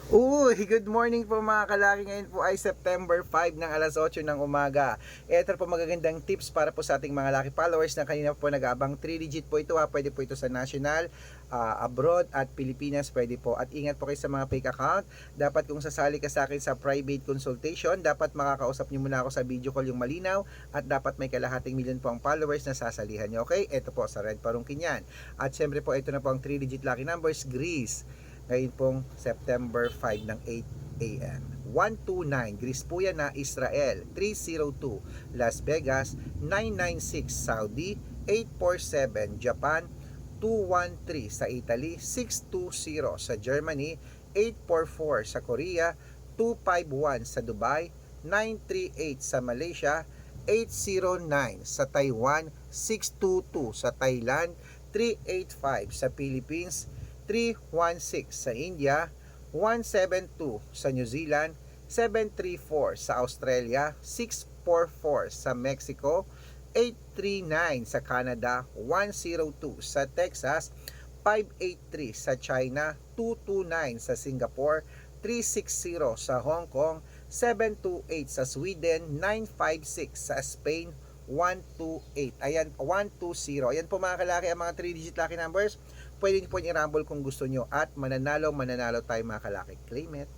Uy, good morning po mga kalaki. Ngayon po ay September 5 ng alas 8 ng umaga. Ito po magagandang tips para po sa ating mga lucky followers na kanina po nag-abang 3-digit po ito ha. Pwede po ito sa national, abroad at Pilipinas pwede po. At ingat po kayo sa mga fake account. Dapat kung sasali ka sa akin sa private consultation, dapat makakausap niyo muna ako sa video call yung malinaw at dapat may kalahating milyon po ang followers na sasalihan niyo. Okay? Ito po sa Red Parungkin yan. At syempre po ito na po ang 3-digit lucky numbers, Greece. Ngayon pong September 5 ng 8 a.m. 129, Greece po yan na Israel. 302, Las Vegas. 996, Saudi. 847, Japan. 213 sa Italy. 620 sa Germany. 844 sa Korea. 251 sa Dubai. 938 sa Malaysia. 809 sa Taiwan. 622 sa Thailand. 385 sa Philippines. 316 sa India, 172 sa New Zealand, 734 sa Australia, 644 sa Mexico, 839 sa Canada, 102 sa Texas, 583 sa China, 229 sa Singapore, 360 sa Hong Kong, 728 sa Sweden, 956 sa Spain, 128. Ayan, 120. Ayan po mga kalaki ang mga 3-digit lucky numbers. Pwede niyo po i-rumble kung gusto nyo at mananalo tayo mga kalaki. Claim it.